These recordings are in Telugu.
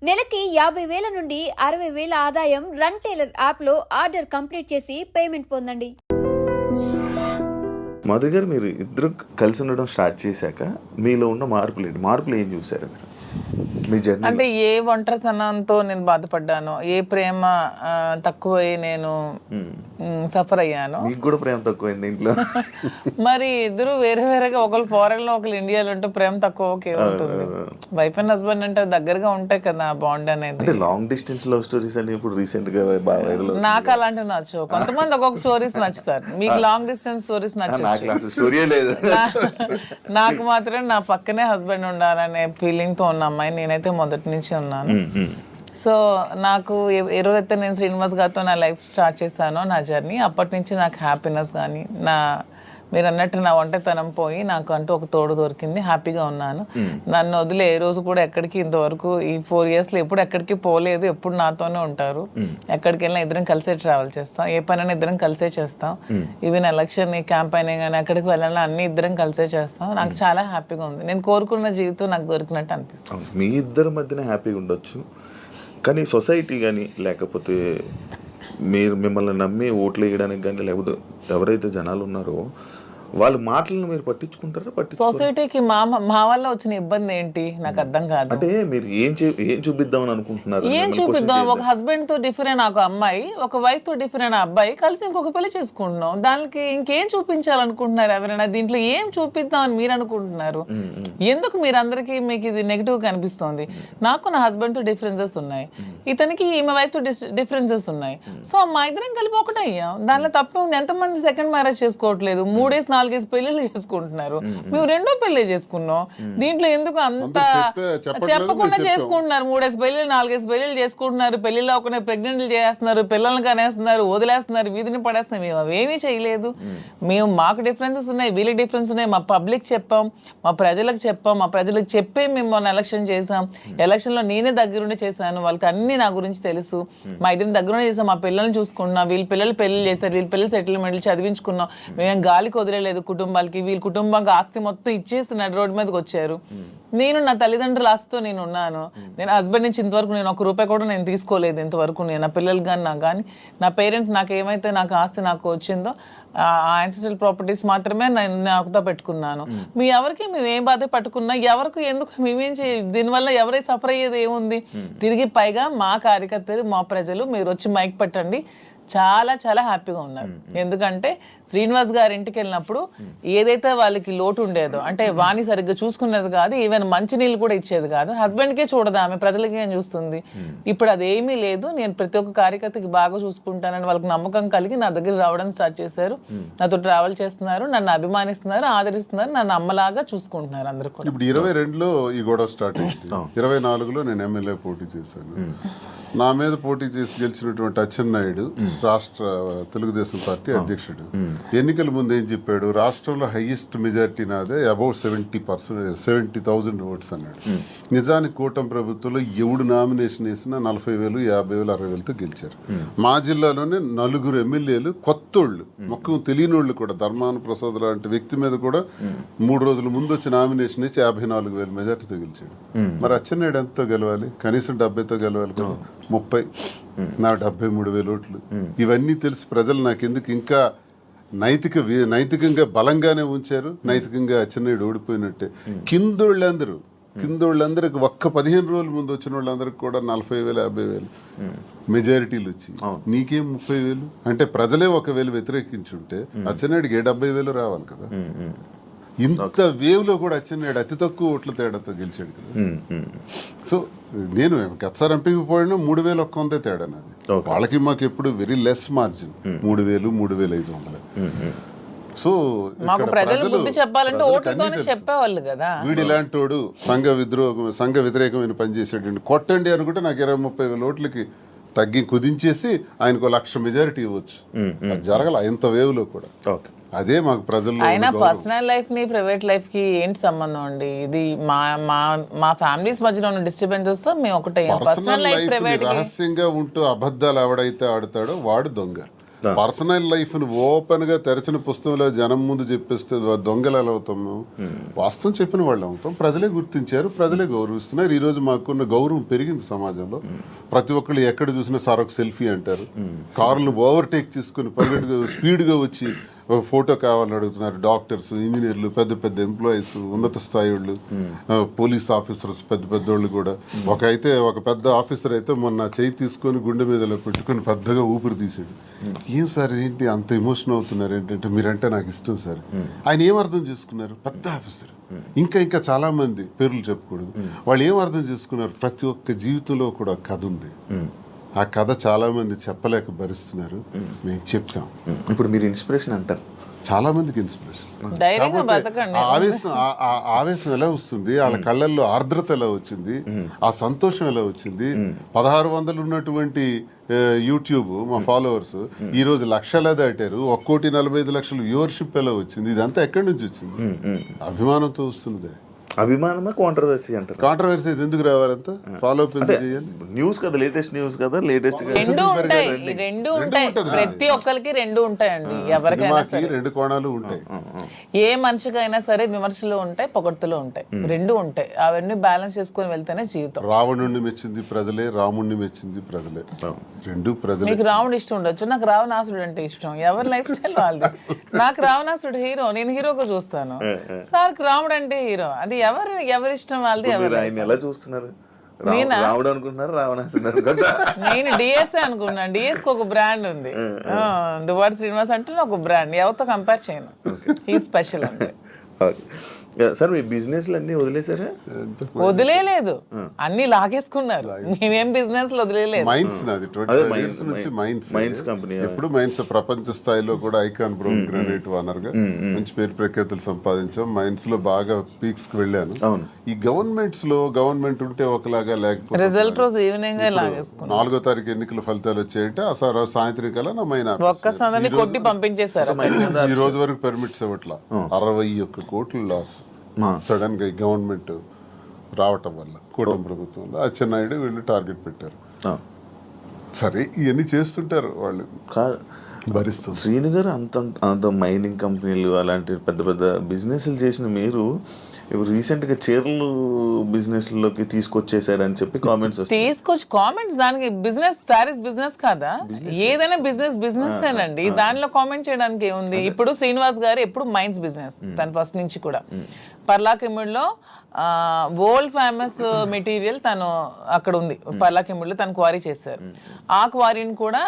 నెలకి 50,000 నుండి 60,000 ఆదాయం రన్ టైలర్ యాప్లో ఆర్డర్ కంప్లీట్ చేసి పేమెంట్ పొందండి. మాధురి గారు, మీరు ఇద్దరు కలిసి ఉండడం స్టార్ట్ చేశాక మీలో ఉన్న మార్పులు ఏం చూసారు మీ జర్నీ? అంటే ఏ ఒంటరితనంతో నేను బాధపడ్డానో, ఏ ప్రేమ తక్కువై నేను సఫర్ అయ్యానో. మీకు కూడా ప్రేమ తక్కువైంది ఇంట్లో? మరి ఇద్దరు వేరే వేరేగా, ఒకరు ఫారెన్ లో ఒకరు ఇండియాలో ఉంటే ప్రేమ తక్కువ ఉంటుంది. వైఫ్ అండ్ హస్బెండ్ అంటే దగ్గరగా ఉంటాయి కదా బాండ్ అనేది. అంటే లాంగ్ డిస్టెన్స్ లవ్ స్టోరీస్ అని ఇప్పుడు రీసెంట్ గా బాగా వైరల్. నాకు అలాంటివి నచ్చు. కొంతమంది ఒక్కొక్క స్టోరీస్ నచ్చుతారు. మీకు లాంగ్ డిస్టెన్స్ స్టోరీస్ నచ్చు. స్టోరీ లేదు. నాకు మాత్రం నా పక్కనే హస్బెండ్ ఉండాలనే ఫీలింగ్ తో ఉన్న అమ్మాయి నేనైతే మొదటి నుంచి ఉన్నాను. సో నాకు ఎవరైతే నేను శ్రీనివాస్ గారితో నా లైఫ్ స్టార్ట్ చేశానో, నా జర్నీ, అప్పటి నుంచి నాకు హ్యాపీనెస్ కానీ, మీరు అన్నట్టు నా ఒంటరితనం పోయి నాకు అంటూ ఒక తోడు దొరికింది. హ్యాపీగా ఉన్నాను. నన్ను వదిలే ఏ రోజు కూడా ఎక్కడికి ఇంతవరకు ఈ 4 years లో ఎప్పుడు ఎక్కడికి పోలేదు. ఎప్పుడు నాతోనే ఉంటారు. ఎక్కడికి వెళ్ళినా ఇద్దరం కలిసే ట్రావెల్ చేస్తాం. ఏ పనైనా ఇద్దరం కలిసే చేస్తాం. ఈవెన్ ఎలక్షన్ క్యాంపెయినింగ్ కానీ ఎక్కడికి వెళ్ళాలని అన్ని ఇద్దరం కలిసే చేస్తాం. నాకు చాలా హ్యాపీగా ఉంది. నేను కోరుకున్న జీవితం నాకు దొరికినట్టు అనిపిస్తుంది. మీ ఇద్దరి మధ్యన హ్యాపీగా ఉండొచ్చు, కానీ సొసైటీ కానీ లేకపోతే మిమ్మల్ని నమ్మి ఓట్లు వేయడానికి కానీ, లేకపోతే ఎవరైతే జనాలు ఉన్నారో వాళ్ళ మాటలను మీరు పట్టించుకుంటారా? సొసైటీకి మా వల్ల వచ్చిన ఇబ్బంది ఏంటి నాకు అర్థం కాదు. అంటే మీరు ఏం చూపిద్దామని అనుకుంటున్నారు? ఏం చూపిద్దాం? ఒక హస్బెండ్ తో డిఫరెంట్ ఒక అమ్మాయి, ఒక వైఫ్ తో డిఫరెంట్ అబ్బాయి కలిసి ఇంకొక పెళ్లి చేసుకుంటున్నాం. దానికి ఇంకేం చూపించాలనుకుంటున్నారు ఎవరైనా? దీంట్లో ఏం చూపిద్దాం అని మీరు అనుకుంటున్నారు? ఎందుకు మీరు అందరికీ మీకు ఇది నెగిటివ్ కనిపిస్తోంది? నాకు నా హస్బెండ్ తో డిఫరెన్సెస్ ఉన్నాయి, ఇతనికి ఈమె వైఫ్ తో డిఫరెన్సెస్ ఉన్నాయి. సో మా ఇద్దరం కలిపి ఒకటే అయ్యాం. దానిలో తప్పే ఉంది. ఎంతమంది సెకండ్ మ్యారేజ్ చేసుకోవట్లేదు, 3-4 పెళ్లిళ్ళు చేసుకుంటున్నారు. మేము 2వ పెళ్లి చేసుకున్నాం. దీంట్లో ఎందుకు అంత చెప్పకుండా చేసుకుంటున్నారు? 3 పెళ్లిళ్ళు 4 పెళ్లిళ్ళు చేసుకుంటున్నారు. పెళ్లిలో ఒకనే ప్రెగ్నెంట్లు చేస్తున్నారు, పిల్లల్ని కనేస్తున్నారు, వదిలేస్తున్నారు, వీధిని పడేస్తున్నారు. మేము అవేమీ చేయలేదు. మాకు డిఫరెన్సెస్ ఉన్నాయి, వీళ్ళకి డిఫరెన్స్ ఉన్నాయి. మా పబ్లిక్ చెప్పాం, మా ప్రజలకు చెప్పాం, మా ప్రజలకు చెప్పే మేము మొన్న ఎలక్షన్ చేసాం. ఎలక్షన్ లో నేనే దగ్గరుండి చేశాను. వాళ్ళకి అన్ని నా గురించి తెలుసు. మా ఇద్దరిని దగ్గరుండి చేసాం. మా పిల్లల్ని చూసుకున్నాం. వీళ్ళ పిల్లలు పెళ్లి చేస్తారు, వీళ్ళ పిల్లలు సెటిల్మెంట్లు చదివించుకున్నాం. మేము గాలికి వదిలేదు కుటుంబాలకి. వీళ్ళ కుటుంబానికి ఆస్తి మొత్తం ఇచ్చేస్తున్నాడు, రోడ్డు మీదకి వచ్చారు. నేను నా తల్లిదండ్రుల ఆస్తితో నేను ఉన్నాను. నేను హస్బెండ్ నుంచి ఇంతవరకు నేను 1 రూపాయి కూడా నేను తీసుకోలేదు ఇంతవరకు. నేను నా పిల్లలు కానీ నాకు కానీ, నా పేరెంట్స్ నాకు ఏమైతే నాకు ఆస్తి నాకు వచ్చిందో ఆ యాన్సిస్ట్రల్ ప్రాపర్టీస్ మాత్రమే నాకుతో పెట్టుకున్నాను. ఎవరికి మేము ఏం బాధ పట్టుకున్నా, ఎవరికి ఎందుకు మేమేం దీనివల్ల ఎవరై సఫర్ అయ్యేది ఏముంది? తిరిగి పైగా మా కార్యకర్తలు, మా ప్రజలు మీరు వచ్చి మైక్ పెట్టండి, చాలా చాలా హ్యాపీగా ఉన్నారు. ఎందుకంటే శ్రీనివాస్ గారి ఇంటికి వెళ్ళినప్పుడు ఏదైతే వాళ్ళకి లోటు ఉండేదో, అంటే వాణి సరిగ్గా చూసుకునేది కాదు, ఈవెన్ మంచినీళ్ళు కూడా ఇచ్చేది కాదు. హస్బెండ్కే చూడదు ఆమె, ప్రజలకి ఏం చూస్తుంది? ఇప్పుడు అదేమీ లేదు. నేను ప్రతి ఒక్క కార్యకర్తకి బాగా చూసుకుంటానని వాళ్ళకి నమ్మకం కలిగి నా దగ్గర రావడం స్టార్ట్ చేశారు. నాతో ట్రావెల్ చేస్తున్నారు, నన్ను అభిమానిస్తున్నారు, ఆదరిస్తున్నారు, నన్ను అమ్మలాగా చూసుకుంటున్నారు అందరూ కూడా. ఇప్పుడు 22లో ఈ గొడవ స్టార్ట్ అయింది. 24లో నేను ఎమ్మెల్యే పోటీ చేశాను. నా మీద పోటీ చేసి గెలిచినటువంటి అచ్చెన్నాయుడు రాష్ట్ర తెలుగుదేశం పార్టీ అధ్యక్షుడు ఎన్నికల ముందు ఏం చెప్పాడు? రాష్ట్రంలో హైయెస్ట్ మెజారిటీ నాదే, అబౌట్ 70,000 ఓట్స్ అన్నాడు. నిజానికి కూటమి ప్రభుత్వంలో ఎవడు నామినేషన్ వేసినా 40,000, 50,000, 60,000తో గెలిచారు. మా జిల్లాలోనే 4 ఎమ్మెల్యేలు కొత్తోళ్ళు, మొక్కం తెలియనోళ్ళు కూడా, ధర్మాన ప్రసాద్ లాంటి వ్యక్తి మీద కూడా 3 రోజుల ముందు వచ్చి నామినేషన్ వేసి 54,000 మెజార్టీతో గెలిచాడు. మరి అచ్చెన్నాయుడు ఎంతతో గెలవాలి? కనీసం 70తో గెలవాలి కదా. 30, నా 73,000 ఓట్లు. ఇవన్నీ తెలిసి ప్రజలు నాకెందుకు ఇంకా నైతికంగా బలంగానే ఉంచారు. నైతికంగా అచ్చెన్నాయుడు ఓడిపోయినట్టే. కిందోళ్ళందరికి ఒక్క 15 రోజుల ముందు వచ్చిన వాళ్ళందరికి కూడా 40,000, 50,000 మెజారిటీలు వచ్చి నీకేం 30,000? అంటే ప్రజలే 1,000 వ్యతిరేకించుంటే అచ్చెన్నాయుడికి 70,000 రావాలి కదా. ఇంత వేవ్ లో కూడా అచ్చెన్నాయుడు అతి తక్కువ ఓట్ల తేడాతో గెలిచాడు కదా. సో నేను గతసారి ఎంపీకి పోయినా 3,100 తేడా నాది. వాళ్ళకి మాకు ఎప్పుడు వెరీ లెస్ మార్జిన్, 3,000, 3,500. సో వీడు ఇలాంటోడు సంఘ వ్యతిరేకమైన పని చేసాడు, కొట్టండి అనుకుంటే నాకు 20-30,000 ఓట్లకి తగ్గి కుదించేసి ఆయనకు 1,00,000 మెజారిటీ ఇవ్వచ్చు. అది జరగల ఇంత వేవ్ లో కూడా. అదే మాకు ప్రజల్లో. అయినా పర్సనల్ లైఫ్ ని ప్రైవేట్ లైఫ్ కి ఏంటి సంబంధం అండి? ఇది మా ఫ్యామిలీస్ మధ్యలో ఉన్న డిస్టర్బెన్సెస్ మేము ఒకటే. పర్సనల్ లైఫ్ ప్రైవేట్ రహస్యంగా ఉంటూ అబద్ధాలు ఎవడైతే ఆడతాడో వాడు దొంగ. పర్సనల్ లైఫ్ ను ఓపెన్ గా తెరచిన పుస్తకంలో జనం ముందు చెప్పేస్తే దొంగలు ఎలా అవుతాం మేము? వాస్తవం చెప్పిన వాళ్ళు అవుతాం. ప్రజలే గుర్తించారు, ప్రజలే గౌరవిస్తున్నారు. ఈ రోజు మాకున్న గౌరవం పెరిగింది సమాజంలో. ప్రతి ఒక్కళ్ళు ఎక్కడ చూసినా సార్ ఒక సెల్ఫీ అంటారు. కార్లను ఓవర్టేక్ చేసుకుని పరిగెట్టుగా స్పీడ్ గా వచ్చి ఒక ఫోటో కావాలని అడుగుతున్నారు. డాక్టర్స్, ఇంజనీర్లు, పెద్ద పెద్ద ఎంప్లాయీస్, ఉన్నత స్థాయి వాళ్ళు, పోలీస్ ఆఫీసర్స్, పెద్ద పెద్దోళ్ళు కూడా. ఒక పెద్ద ఆఫీసర్ అయితే మొన్న చేయి తీసుకొని గుండె మీదలో పెట్టుకొని పెద్దగా ఊపిరి తీసాడు. ఏం సార్ ఏంటి అంత ఎమోషన్ అవుతున్నారు ఏంటంటే మీరంటే నాకు ఇష్టం సార్. ఆయన ఏం అర్థం చేసుకున్నారు? పెద్ద ఆఫీసర్. ఇంకా చాలా మంది పేర్లు చెప్పకూడదు. వాళ్ళు ఏం అర్థం చేసుకున్నారు? ప్రతి ఒక్క జీవితంలో కూడా కథ ఉంది. ఆ కథ చాలా మంది చెప్పలేక భరిస్తున్నారు. మేము చెప్తాం. ఇప్పుడు మీరు ఇన్స్పిరేషన్ అంటారు, చాలా మందికి ఇన్స్పిరేషన్. ధైర్యంగా బతకండి. ఆవేశం ఎలా వస్తుంది? వాళ్ళ కళ్ళల్లో ఆర్ద్రత ఎలా వచ్చింది? ఆ సంతోషం ఎలా వచ్చింది? 1600 ఉన్నటువంటి యూట్యూబ్ మా ఫాలోవర్స్ ఈ రోజు లక్షలా దాటారు. 1,45,00,000 వ్యూవర్షిప్ ఎలా వచ్చింది? ఇదంతా ఎక్కడి నుంచి వచ్చింది? అభిమానంతో వస్తుంది. అభిమానమా కాంట్రవర్సీ అంటారు? కాంట్రవర్సీ ఎందుకు రావాలంతా? ఫాలో అప్ చేయాలి. న్యూస్ కదా, లేటెస్ట్ న్యూస్ కదా, లేటెస్ట్ రెండు ఉంటాయి. ప్రతి ఒక్కరికి రెండు ఉంటాయండి. ఎవరికైనా సరే రెండు కోణాలు ఉంటాయి. ఏ మనిషికైనా సరే విమర్శలు ఉంటాయి, పొగడ్తలు ఉంటాయి, రెండు ఉంటాయి. అవన్నీ బ్యాలెన్స్ చేసుకొని వెళ్తేనే జీవితం. రావణుడిని మెచ్చింది ప్రజలే, రాముడిని మెచ్చింది ప్రజలే. రెండు ప్రజలే. మీకు రావణుడు ఇష్టం ఉండొచ్చు, నాకు రావణాసుడు అంటే ఇష్టం. ఎవరి లైఫ్ స్టైల్ వాళ్ళది. నాకు రావణాసుడు హీరో, నేను హీరోగా చూస్తాను. సార్ రాముడు అంటే హీరో. అది ఎవరి ఇష్టం వాళ్ళది. ఆయన ఎలా చూస్తున్నారు? రాముడు అనుకుంటున్నారు, రావణాసుడు? నేను డిఎస్ఏ అనుకున్నాను. డిఎస్ కి ఒక బ్రాండ్ ఉంది, దువ్వాడ శ్రీనివాస్ అంటే ఒక బ్రాండ్. ఎవరితో కంపేర్ చేయను. ఈ స్పెషల్ అంటే. సార్ మీ బిజినెస్ అన్ని వదిలేసారా? వదిలేదు, అన్ని లాగేసుకున్నారు. మేమేం బిజినెస్ వదిలేదు. మైన్స్ నాది 25 years నుంచి మైన్స్ కంపెనీ. ఎప్పుడు మైన్స్ ప్రపంచ స్థాయిలో కూడా ఐకాన్ బ్రౌన్ గ్రానైట్ ఓనర్ గా మంచి పేరు ప్రఖ్యాతులు సంపాదించాం. మైన్స్ లో బాగా పీక్స్ కి వెళ్ళాను. ఈ గవర్నమెంట్ ఉంటే ఒకలాగా, లేకపోతే రిజల్ట్ రోజు ఈవినింగ్ లాగేసుకున్నాం. 4వ తారీఖు ఎన్నికల ఫలితాలు వచ్చాయంటే ఆ సాయంత్రం కల్లా నా మైన్ ఒక్క సందని కొట్టి పంపించేశారు. ఈ రోజు వరకు పర్మిట్స్ ఇవ్వట్లా. 61 కోట్లు లాస్ సడన్ గా గవర్నమెంట్ రావటం వల్ల, కూటమి ప్రభుత్వంలో అచ్చెన్నాయుడు వీళ్ళు టార్గెట్ పెట్టారు. సరే ఇవన్నీ చేస్తుంటారు వాళ్ళు, భరిస్తారు. శ్రీను గారు అంత మైనింగ్ కంపెనీలు అలాంటి పెద్ద పెద్ద బిజినెస్లు చేసిన మీరు రీసెంట్గా చీరలు బిజినెస్లోకి తీసుకొచ్చేసారని చెప్పి కామెంట్స్ కామెంట్స్. దానికి బిజినెస్, సారీస్ బిజినెస్ కాదా? ఏదైనా బిజినెస్ ఏనండి. దానిలో కామెంట్ చేయడానికి ఏముంది? ఇప్పుడు శ్రీనివాస్ గారు ఎప్పుడు మైన్స్ బిజినెస్, తను ఫస్ట్ నుంచి కూడా. పర్లాకిముడిలో వరల్డ్ ఫేమస్ మెటీరియల్ తను అక్కడ ఉంది. పర్లాకిముడిలో తను క్వారీ చేశారు. ఆ క్వారీని కూడా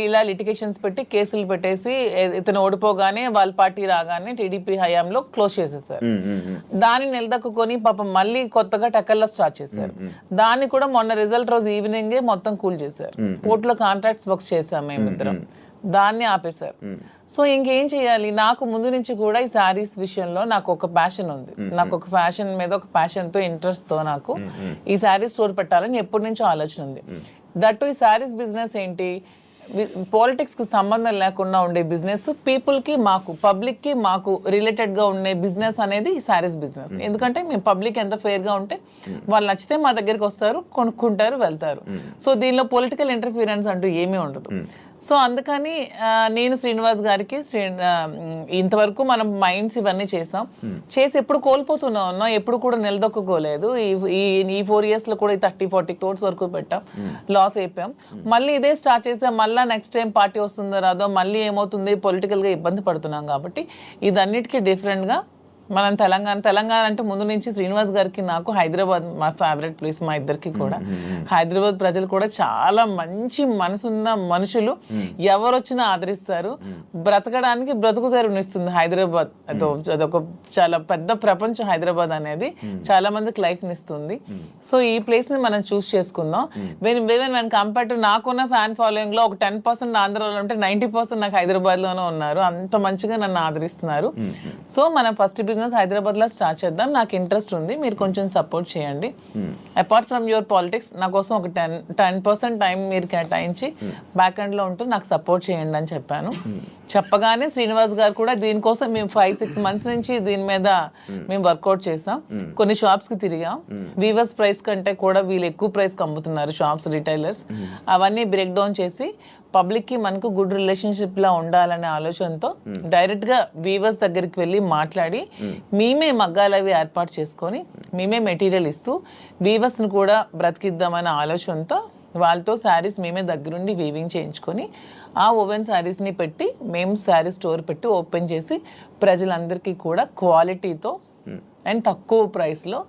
ఇలా లిటిగేషన్స్ పెట్టి కేసులు పెట్టేసి ఇతను ఓడిపోగానే వాళ్ళ పార్టీ రాగానే టీడీపీ హయాంలో క్లోజ్ చేసేసారు. దాన్ని నిలదక్కుని పాపం మళ్ళీ కొత్తగా టెక్కల్లో స్టార్ట్ చేశారు. దాన్ని కూడా మొన్న రిజల్ట్ రోజు ఈవినింగే మొత్తం కూల్ చేశారు. కోర్టులో కాంట్రాక్ట్స్ వర్క్స్ చేశాం మేమిద్దరం. దాన్ని ఆపేశారు. సో ఇంకేం చేయాలి? నాకు ముందు నుంచి కూడా ఈ శారీస్ విషయంలో నాకు ఒక ప్యాషన్ ఉంది. నాకు ఒక ఫ్యాషన్ మీద ఒక ప్యాషన్ తో, ఇంట్రెస్ట్ తో నాకు ఈ శారీ స్టోర్ పెట్టాలని ఎప్పటి నుంచో ఆలోచన ఉంది. దట్టు ఈ శారీస్ బిజినెస్ ఏంటి, పాలిటిక్స్ కి సంబంధం లేకుండా ఉండే బిజినెస్, పీపుల్ కి మాకు, పబ్లిక్ కి మాకు రిలేటెడ్ గా ఉండే బిజినెస్ అనేది ఈ శారీస్ బిజినెస్. ఎందుకంటే మేము పబ్లిక్ ఎంత ఫెయిర్ గా ఉంటే వాళ్ళు నచ్చితే మా దగ్గరికి వస్తారు, కొనుక్కుంటారు, వెళ్తారు. సో దీనిలో పొలిటికల్ ఇంటర్ఫీరెన్స్ అంటూ ఏమీ ఉండదు. సో అందుకని నేను శ్రీనివాస్ గారికి ఇంతవరకు మనం మైండ్స్ ఇవన్నీ చేసాం, చేసి ఎప్పుడు కోల్పోతూనే ఉన్నాం, ఎప్పుడు కూడా నిలదొక్కుకోలేదు. ఈ 4 years లో కూడా 30-40 crores వరకు పెట్టాం, లాస్ అయిపోయాం. మళ్ళీ ఇదే స్టార్ట్ చేసాం. మళ్ళీ నెక్స్ట్ టైం పార్టీ వస్తుందో రాదో, మళ్ళీ ఏమవుతుంది, పొలిటికల్ గా ఇబ్బంది పడుతున్నాం. కాబట్టి ఇదన్నిటికీ డిఫరెంట్ గా మనం తెలంగాణ అంటే ముందు నుంచి శ్రీనివాస్ గారికి నాకు హైదరాబాద్ మా ఫేవరెట్ ప్లేస్, మా ఇద్దరికి కూడా. హైదరాబాద్ ప్రజలు కూడా చాలా మంచి మనసున్న మనుషులు, ఎవరు వచ్చినా ఆదరిస్తారు. బ్రతకడానికి బ్రతుకు తెరువునిస్తుంది హైదరాబాద్. అదొక చాలా పెద్ద ప్రపంచం హైదరాబాద్ అనేది, చాలా మందికి లైఫ్ నిస్తుంది. సో ఈ ప్లేస్ ని మనం చూస్ చేసుకుందాం. వెన్ కంపేర్ టు నాకున్న ఫ్యాన్ ఫాలోయింగ్ లో ఒక 10% ఆంధ్రాలో ఉంటే 90% నాకు హైదరాబాద్ లోనే ఉన్నారు. అంత మంచిగా నన్ను ఆదరిస్తున్నారు. సో మనం ఫస్ట్ హైదరాబాద్ లో స్టార్ట్ చేద్దాం. నాకు ఇంట్రెస్ట్ ఉంది, మీరు కొంచెం సపోర్ట్ చేయండి. అపార్ట్ ఫ్రమ్ యువర్ పాలిటిక్స్ నా కోసం ఒక 10% టైం మీరు కేటాయించి బ్యాక్ ఎండ్ లో ఉంటూ నాకు సపోర్ట్ చేయండి అని చెప్పాను. చెప్పగానే శ్రీనివాస్ గారు కూడా దీనికోసం మేము 5-6 మంత్స్ నుంచి దీని మీద మేము వర్కౌట్ చేసాం. కొన్ని షాప్స్ కి తిరిగాం. వీవర్స్ ప్రైస్ కంటే కూడా వీళ్ళు ఎక్కువ ప్రైస్ కి అమ్ముతున్నారు షాప్స్, రిటైలర్స్. అవన్నీ బ్రేక్ డౌన్ చేసి పబ్లిక్ కి మనకు గుడ్ రిలేషన్షిప్ లా ఉండాలనే ఆలోచనతో డైరెక్ట్ గా వీవర్స్ దగ్గరికి వెళ్ళి మాట్లాడి మేమే మగ్గాలు అవి ఏర్పాటు చేసుకొని మేమే మెటీరియల్ ఇస్తూ వీవర్స్ ను కూడా బ్రతికిద్దామనే ఆలోచనతో వాళ్ళతో శారీస్ మేమే దగ్గరుండి వీవింగ్ చేయించుకొని ఆ ఓవెన్ శారీస్ని పెట్టి మేము శారీ స్టోర్ పెట్టి ఓపెన్ చేసి ప్రజలందరికీ కూడా క్వాలిటీతో అండ్ తక్కువ ప్రైస్లో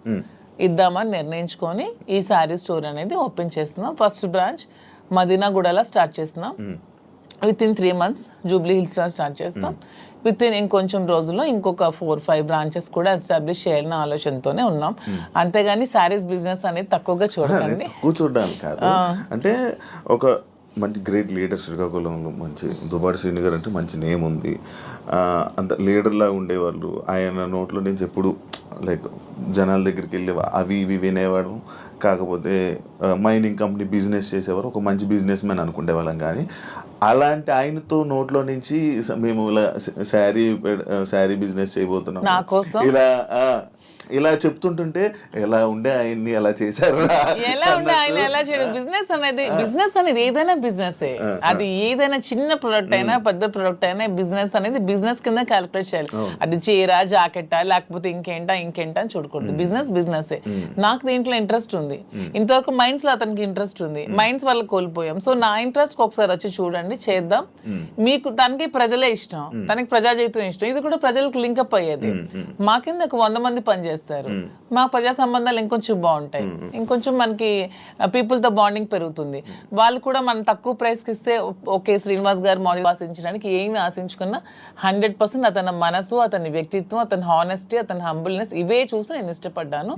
ఇద్దామని నిర్ణయించుకొని ఈ శారీ స్టోర్ అనేది ఓపెన్ చేస్తున్నాం. ఫస్ట్ బ్రాంచ్ మదీనాగూడలో స్టార్ట్ చేస్తున్నాం. విత్ ఇన్ 3 months జూబ్లీ హిల్స్లో స్టార్ట్ చేస్తాం. విత్ ఇన్ ఇంకొంచెం రోజుల్లో ఇంకొక 4-5 బ్రాంచెస్ కూడా ఎస్టాబ్లిష్ చేయాలన్న ఆలోచనతోనే ఉన్నాం. అంతేగాని శారీస్ బిజినెస్ అనేది తక్కువగా చూడండి. కూర్చోడానికి కాదు, అంటే ఒక మంచి గ్రేట్ లీడర్ శ్రీకాకుళంలో మంచి దుబాటి శ్రీని గారు అంటే మంచి నేమ్ ఉంది. అంత లీడర్లా ఉండేవాళ్ళు. ఆయన నోట్లో నుంచి ఎప్పుడు లైక్ జనాల దగ్గరికి వెళ్ళి అవి ఇవి వినేవాడు. కాకపోతే మైనింగ్ కంపెనీ బిజినెస్ చేసేవారు, ఒక మంచి బిజినెస్ మ్యాన్ అనుకునే వాళ్ళం. కానీ అలాంటి ఆయనతో నోట్లో నుంచి మేము ఇలా శారీ బిజినెస్ చేయబోతున్నాం ఇలా చెప్తుంటుంటే ఎలా ఉండే ఆయన్ని ఎలా చేశారు, ఎలా ఉండే ఆయన ఎలా చేయడం. బిజినెస్ అనేది ఏదైనా బిజినెస్, అది ఏదైనా చిన్న ప్రొడక్ట్ అయినా పెద్ద ప్రొడక్ట్ అయినా బిజినెస్ అనేది బిజినెస్ కింద క్యాలిక్యులేట్ చేయాలి. అది చీర, జాకెట్టా లేకపోతే ఇంకేంటా అని చూడకూడదు. బిజినెస్ నాకు దీంట్లో ఇంట్రెస్ట్ ఉంది. ఇంతవరకు మైండ్స్ లో అతనికి ఇంట్రెస్ట్ ఉంది, మైండ్స్ వల్ల కోల్పోయాం. సో నా ఇంట్రెస్ట్ ఒకసారి వచ్చి చూడండి, చేద్దాం. మీకు తనకి ప్రజలే ఇష్టం, తనకి ప్రజాజీవితం ఇష్టం, ఇది కూడా ప్రజలకు లింకప్ అయ్యేది. మా కింద ఒక 100 మంది పనిచేస్తారు. మా ప్రజా సంబంధాలు ఇంకొంచెం బాగుంటాయి, ఇంకొంచెం మనకి పీపుల్ తో బాండింగ్ పెరుగుతుంది. వాళ్ళు కూడా మనం తక్కువ ప్రైస్ కి ఇస్తే ఓకే శ్రీనివాస్ గారు మౌల్యం ఆశించడానికి ఏమి ఆశించుకున్నా 100% అతని మనసు, అతని వ్యక్తిత్వం, అతని హానెస్టీ, అతని హంబుల్నెస్ ఇవే చూసి నేను ఇష్టపడ్డాను.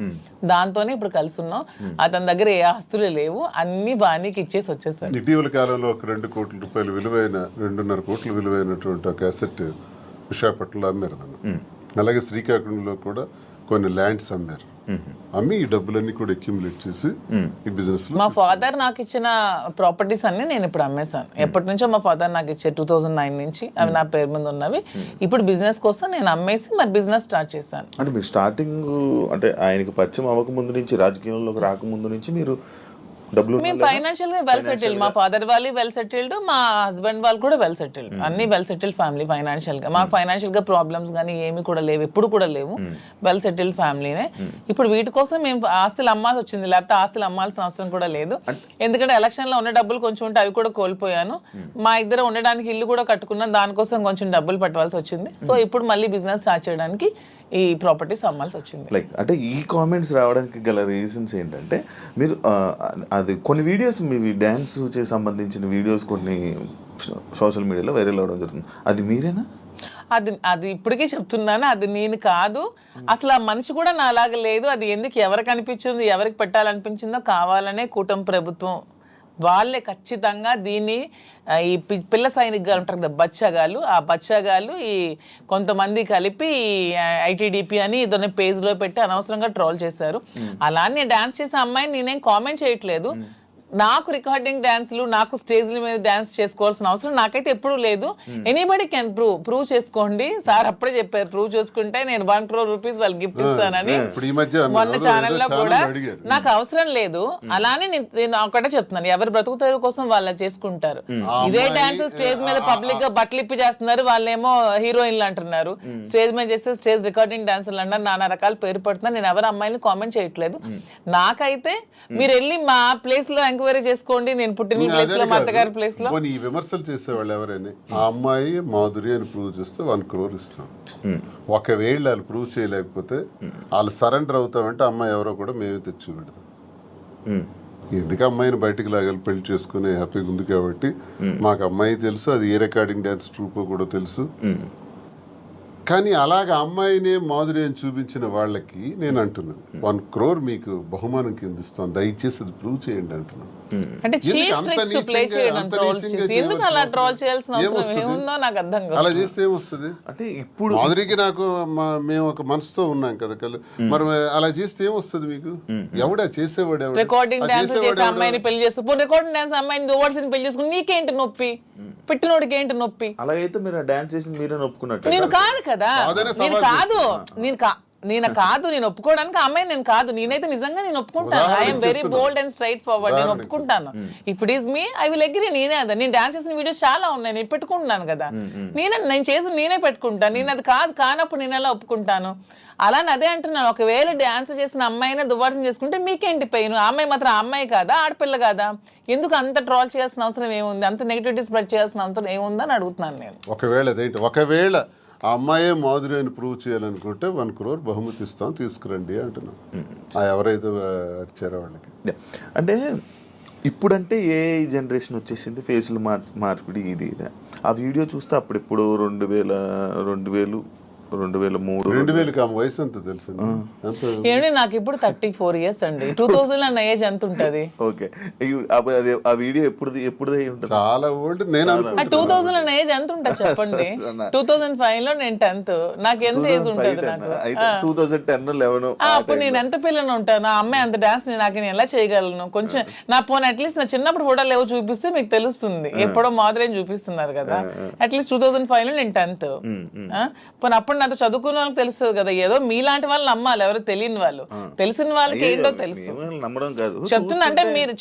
దాంతోనే ఇప్పుడు కలిసి ఉన్నాం. అతని దగ్గర ఏ ఆస్తులు లేవు, అన్ని బాణీకి ఇచ్చేసి వచ్చేసారు. ఇటీవల కాలంలో ఒక 2 కోట్ల రూపాయలు విలువైన 2.5 కోట్ల విలువైనటువంటి ఒక అసెట్ విశాఖపట్నంలో అమ్మారు. అలాగే శ్రీకాకుళంలో కూడా కొన్ని ల్యాండ్స్ అమ్మారు. అమ్మి ఈ డబ్బులన్నీ కూడా అక్యుములేట్ చేసి ఈ బిజినెస్ లో మా ఫాదర్ నాకు ఇచ్చిన ప్రాపర్టీస్ అన్ని నేను ఇప్పుడు అమ్మేశాను. ఎప్పటి నుంచో మా ఫాదర్ నాకు ఇచ్చే 2009 నుంచి అవి నా పేరు మీద ఉన్నవి. ఇప్పుడు బిజినెస్ కోసం నేను అమ్మేసి మరి బిజినెస్ స్టార్ట్ చేశాను. అంటే మీరు స్టార్టింగ్ అంటే ఆయనకి పరిచయం అవ్వక ముందు నుంచి, రాజకీయంలోకి రాకముందు నుంచి మీరు మేము ఫైనాన్షియల్ గా వెల్ సెటిల్డ్. మా ఫాదర్ వాళ్ళు వెల్ సెటిల్డ్, మా హస్బెండ్ వాళ్ళు కూడా వెల్ సెటిల్డ్. అన్ని వెల్ సెటిల్డ్ ఫ్యామిలీ ఫైనాన్షియల్ గా. మాకు ఫైనాన్షియల్ గా ప్రాబ్లమ్స్ కానీ ఏమి కూడా లేవు, ఎప్పుడు కూడా లేవు. వెల్ సెటిల్డ్ ఫ్యామిలీనే. ఇప్పుడు వీటి కోసం మేము ఆస్తులు అమ్మాల్సి వచ్చింది, లేకపోతే ఆస్తులు అమ్మాల్సిన అవసరం కూడా లేదు. ఎందుకంటే ఎలక్షన్ లో ఉన్న డబ్బులు కొంచెం ఉంటే అవి కూడా కోల్పోయాను. మా ఇద్దరు ఉండడానికి ఇల్లు కూడా కట్టుకున్నాం, దానికోసం కొంచెం డబ్బులు పెట్టవలసి వచ్చింది. సో ఇప్పుడు మళ్ళీ బిజినెస్ స్టార్ట్ చేయడానికి ఈ ప్రాపర్టీస్ అమ్మాల్సి వచ్చింది. లైక్ అంటే ఈ కామెంట్స్ రావడానికి గల రీజన్స్ ఏంటంటే, మీరు అది కొన్ని వీడియోస్ మీ డ్యాన్స్ చే సంబంధించిన వీడియోస్ కొన్ని సోషల్ మీడియాలో వైరల్ అవ్వడం జరుగుతుంది. అది మీరేనా? అది ఇప్పటికీ చెప్తున్నాను, అది నేను కాదు. అసలు ఆ మనిషి కూడా నాలాగా లేదు. అది ఎందుకు ఎవరికి అనిపించింది, ఎవరికి పెట్టాలనిపించిందో కావాలనే కూటమి ప్రభుత్వం వాళ్ళే ఖచ్చితంగా దీన్ని ఈ పిల్ల సైనికులు ఉంటారు కదా బచ్చగాళ్ళు, ఆ బచ్చగాళ్ళు ఈ కొంతమంది కలిపి ఐటీడీపీ అని ఏదైనా పేజ్లో పెట్టి అనవసరంగా ట్రోల్ చేశారు. అలానే డాన్స్ చేసే అమ్మాయిని నేనేం కామెంట్ చేయట్లేదు. నాకు రికార్డింగ్ డాన్స్లు, నాకు స్టేజ్ల మీద డాన్స్ చేసుకోవాల్సిన అవసరం నాకైతే ఎప్పుడూ లేదు. ఎనీబడి కెన్ ప్రూవ్ చేసుకోండి. సార్ అప్పుడే చెప్పారు, ప్రూవ్ చేసుకుంటే నేను 1 crore rupees వాళ్ళకి గిఫ్ట్ ఇస్తానని. మొన్న ఛానల్లో కూడా నాకు అవసరం లేదు. అలానే నేను ఒకటే చెప్తున్నాను, ఎవరు బ్రతుకుతారు కోసం వాళ్ళు చేసుకుంటారు. ఇదే డాన్స్ స్టేజ్ మీద పబ్లిక్ గా బట్టలు ఇప్పి చేస్తున్నారు, వాళ్ళేమో హీరోయిన్లు అంటున్నారు. స్టేజ్ మీద చేస్తే స్టేజ్ రికార్డింగ్ డాన్సర్లు అన్నారు, నానా రకాల పేరు పడుతున్నారు. నేను ఎవరు అమ్మాయిని కామెంట్ చేయట్లేదు. నాకైతే మీరు వెళ్ళి మా ప్లేస్ లో ఎంక్వైరీ చేసుకోండి, నేను పుట్టిన ప్లేస్ లో, మా అత్తగారి ప్లేస్ లో. ఈ విమర్శలు చేసేవాళ్ళు ఎవరైనా ఆ అమ్మాయి మాధురి అని ప్రూవ్ చేస్తే 1 crore ఇస్తాం. ఒకవేళ వాళ్ళు ప్రూవ్ చేయలేకపోతే వాళ్ళు సరెండర్ అవుతామంటే అమ్మాయి ఎవరో కూడా మేమే తెచ్చి పెడతాం. ఎందుకు అమ్మాయిని బయటికి లాగాలి, పెళ్లి చేసుకునే హ్యాపీగా ఉంది కాబట్టి. మాకు అమ్మాయి తెలుసు, అది ఏ రికార్డింగ్ డాన్స్ ట్రూపో కూడా తెలుసు. కానీ అలాగ అమ్మాయినే మాధురి అని చూపించిన వాళ్ళకి నేను అంటున్నాను, 1 crore మీకు బహుమానం కింద ఇస్తాను, దయచేసి అది ప్రూవ్ చేయండి అంటున్నాను. అంటే ఎందుకు చీప్ అంత ట్రిక్స్ ప్లే నీచంగా- చేయడం, అంత ట్రోల్ నీచంగా చేసి ఎందుకు అలా చేయవలసిన ట్రోల్ చేయాల్సిన అవసరం ఏమొస్తుంది? ఏముందో నాకు అర్థం కాదు. అలా చేస్తే ఏమొస్తుంది? అంటే ఇప్పుడు మాధురికి నాకు మేము ఒక మనసుతో ఉన్నాం కదా మరి అలా చేస్తే ఏమొస్తుంది మీకు? ఎవడా చేసేవాడు ఎవడు? రికార్డింగ్ ఆ డాన్స్ చేసేవాడు చేసి ఎవడు? అమ్మాయిని పెళ్లి చేసుకో, రికార్డింగ్ డాన్స్ అమ్మాయిని ఓవర్సీని పెళ్లి చేసుకుని నీకేంటి నొప్పి, పెట్టినోడికి ఏంటి నొప్పి? అలాగైతే మీరు డాన్స్ చేసి మీరే ఒప్పుకున్నట్టు నేను కాదు కదా, కాదనే నేను సవాల్ కాదు, నేను ఒప్పుకోవడానికి అమ్మాయి నేను కాదు. నేనైతే నిజంగా నేను ఒప్పుకుంటాను. I'm very bold and straight forward. నేను ఒప్పుకుంటాను. If it is me I will agree. నేనే అదా, నేను డాన్స్ చేసిన వీడియోస్ చాలా ఉన్నాయి, నేను పెట్టుకుంటున్నాను కదా. నేను చేసి నేనే పెట్టుకుంటాను. నేను అది కానప్పుడు నేను ఎలా ఒప్పుకుంటాను? అలానే అదే అంటున్నాను, ఒకవేళ డాన్స్ చేసిన అమ్మాయినే దువ్వాసం చేసుకుంటే మీకేంటి పెయిన్? అమ్మాయి మాత్రం అమ్మాయి కాదా, ఆడపిల్ల కాదా? ఎందుకు అంత ట్రోల్ చేయాల్సిన అవసరం ఏముంది? అంత నెగిటివిటీ స్ప్రెడ్ చేయాల్సిన అవసరం ఏముందని అడుగుతున్నాను నేను. ఒకవేళ ఆ అమ్మాయే మాధురి అని ప్రూవ్ చేయాలనుకుంటే 1 crore బహుమతి ఇస్తాం, తీసుకురండి అంటున్నాం. ఎవరైతే వచ్చారో వాళ్ళకి. అంటే ఇప్పుడంటే ఏ జనరేషన్ వచ్చేసింది, ఫేసులు మార్పిడి ఇది ఇదే. ఆ వీడియో చూస్తే అప్పుడు ఇప్పుడు 2003 2000 ఆమె వయసు ఎంత తెలుసు? ఏమండి నాకు ఇప్పుడు 34 years అండి. 2000 అన్న ఏజ్ ఎంత ఉంటది? ఓకే, ఆ వీడియో ఎప్పుడు ఉంటుంది? చాలా ఓల్డ్. నేను 2000 అన్న ఏజ్ ఎంత ఉంటుంది చెప్పండి? 2005 లో నేను 10th. నాకు ఎంత ఏజ్ ఉంటుంది? నాకు అయితే 2010 11 అప్పుడు నేను ఎంత పిల్లని ఉంటాను? ఆ అమ్మాయి అంత డాన్స్ నేను ఎలా చేయగలను? కొంచెం నా పోనీ అట్లీస్ట్ నా చిన్నప్పుడు ఫోటోలు ఏవో చూపిస్తే మీకు తెలుస్తుంది. ఎప్పుడో మాదిరి చూపిస్తున్నారు కదా. అట్లీస్ట్ 2005 లో నేను 10th. పోనీ అప్పుడు నాతో చదువుకున్న వాళ్ళకి తెలుస్తుంది కదా. ఏదో మీలాంటి వాళ్ళు నమ్మాలి, ఎవరో తెలియని వాళ్ళు. తెలిసిన వాళ్ళకి ఏంటో తెలుసు. నమ్మడం కాదు చెప్తున్నా అంటే మీరు